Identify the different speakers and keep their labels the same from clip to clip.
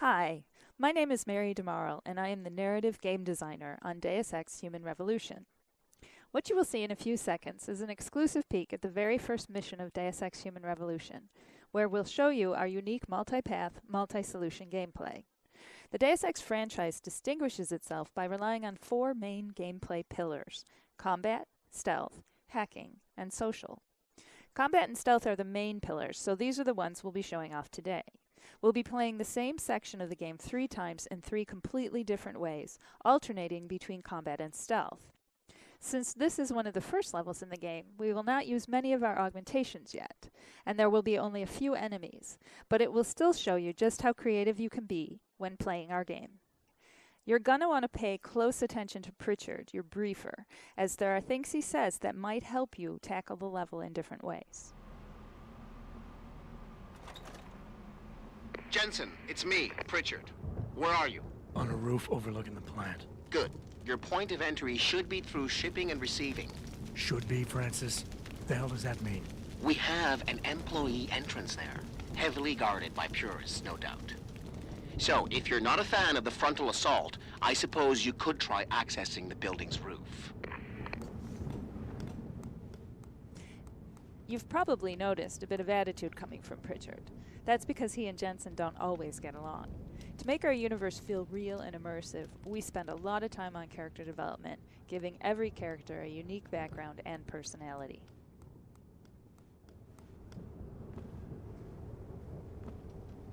Speaker 1: Hi, my name is Mary DeMarle, and I am the narrative game designer on Deus Ex Human Revolution. What you will see in a few seconds is an exclusive peek at the very first mission of Deus Ex Human Revolution, where we'll show you our unique multi-path, multi-solution gameplay. The Deus Ex franchise distinguishes itself by relying on four main gameplay pillars: combat, stealth, hacking, and social. Combat and stealth are the main pillars, so these are the ones we'll be showing off today. We'll be playing the same section of the game 3 times in 3 completely different ways, alternating between combat and stealth. Since this is one of the first levels in the game, we will not use many of our augmentations yet, and there will be only a few enemies, but it will still show you just how creative you can be when playing our game. You're gonna want to pay close attention to Pritchard, your briefer, as there are things he says that might help you tackle the level in different ways.
Speaker 2: Jensen, it's me, Pritchard. Where are you?
Speaker 3: On a roof overlooking the plant.
Speaker 2: Good. Your point of entry should be through shipping and receiving.
Speaker 3: Should be, Francis. The hell does that mean?
Speaker 2: We have an employee entrance there, heavily guarded by purists, no doubt. So, if you're not a fan of the frontal assault, I suppose you could try accessing the building's roof.
Speaker 1: You've probably noticed a bit of attitude coming from Pritchard. That's because he and Jensen don't always get along. To make our universe feel real and immersive, we spend a lot of time on character development, giving every character a unique background and personality.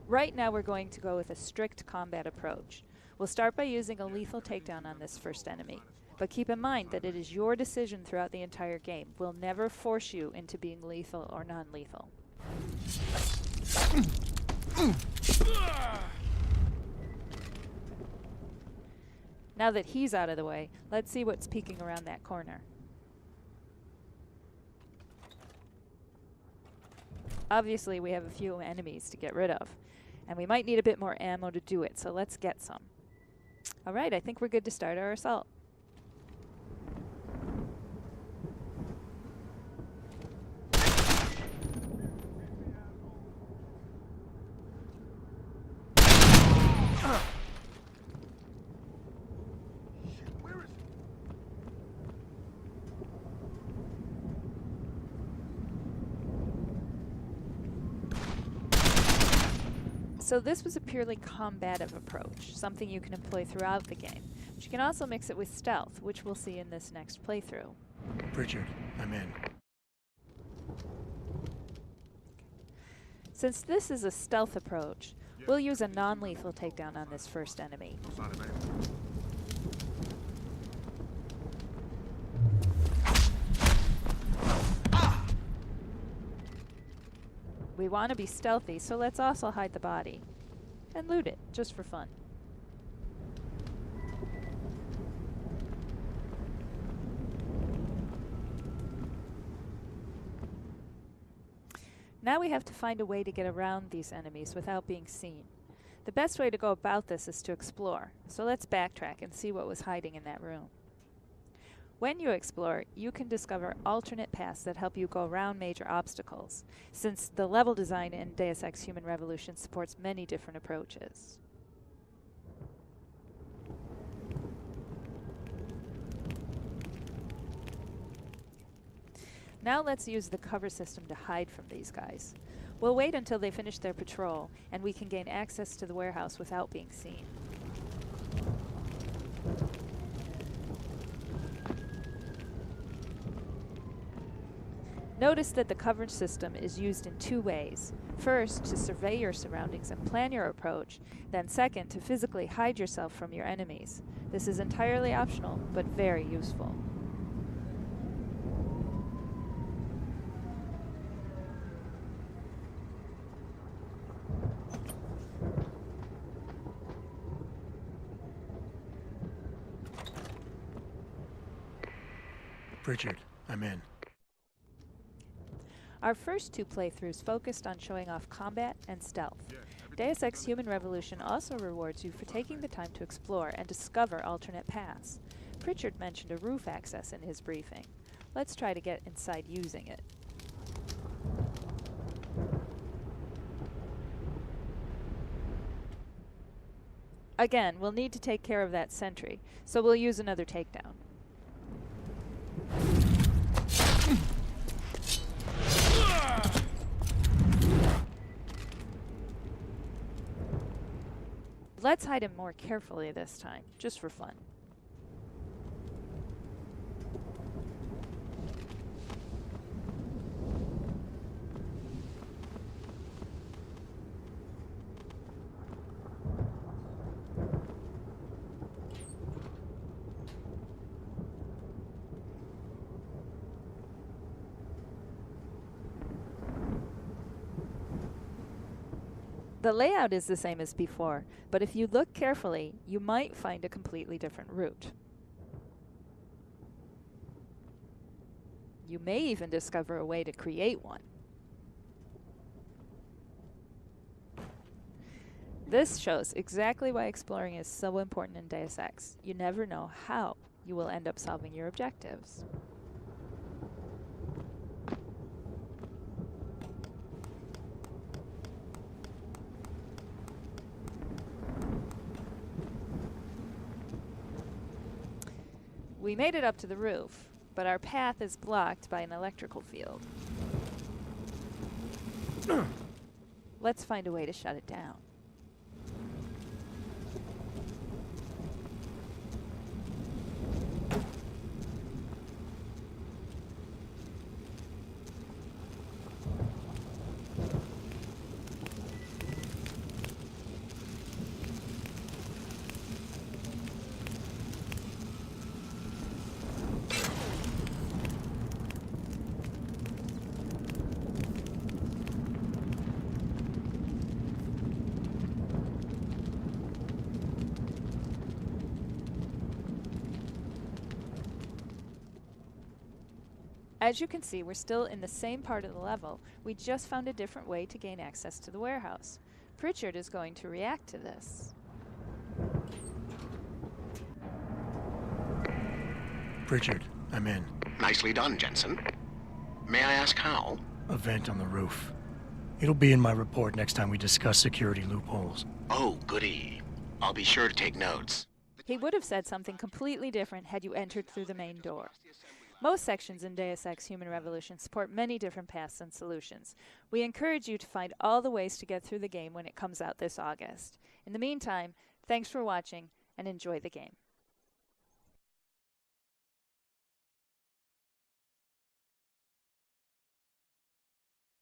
Speaker 1: Right now we're going to go with a strict combat approach. We'll start by using a lethal takedown on this first enemy, but keep in mind that it is your decision throughout the entire game. We'll never force you into being lethal or non-lethal. Now that he's out of the way, let's see what's peeking around that corner. Obviously, we have a few enemies to get rid of, and we might need a bit more ammo to do it, so let's get some. Alright, I think we're good to start our assault. So this was a purely combative approach, something you can employ throughout the game. But you can also mix it with stealth, which we'll see in this next playthrough.
Speaker 3: Pritchard, I'm in.
Speaker 1: Since this is a stealth approach, we'll use a non-lethal takedown on this first enemy. We want to be stealthy, so let's also hide the body. And loot it, just for fun. Now we have to find a way to get around these enemies without being seen. The best way to go about this is to explore, so let's backtrack and see what was hiding in that room. When you explore, you can discover alternate paths that help you go around major obstacles, since the level design in Deus Ex Human Revolution supports many different approaches. Now let's use the cover system to hide from these guys. We'll wait until they finish their patrol, and we can gain access to the warehouse without being seen. Notice that the cover system is used in 2 ways. First, to survey your surroundings and plan your approach, then second, to physically hide yourself from your enemies. This is entirely optional, but very useful.
Speaker 3: Pritchard, I'm in.
Speaker 1: Our first 2 playthroughs focused on showing off combat and stealth. Deus Ex Human Revolution also rewards you for taking the time to explore and discover alternate paths. Pritchard mentioned a roof access in his briefing. Let's try to get inside using it. Again, we'll need to take care of that sentry, so we'll use another takedown. Let's hide him more carefully this time, just for fun. The layout is the same as before, but if you look carefully, you might find a completely different route. You may even discover a way to create one. This shows exactly why exploring is so important in Deus Ex. You never know how you will end up solving your objectives. We made it up to the roof, but our path is blocked by an electrical field. Let's find a way to shut it down. As you can see, we're still in the same part of the level. We just found a different way to gain access to the warehouse. Pritchard is going to react to this.
Speaker 3: Pritchard, I'm in.
Speaker 2: Nicely done, Jensen. May I ask how?
Speaker 3: A vent on the roof. It'll be in my report next time we discuss security loopholes.
Speaker 2: Oh, goody. I'll be sure to take notes.
Speaker 1: He would have said something completely different had you entered through the main door. Most sections in Deus Ex Human Revolution support many different paths and solutions. We encourage you to find all the ways to get through the game when it comes out this August. In the meantime, thanks for watching and enjoy the game.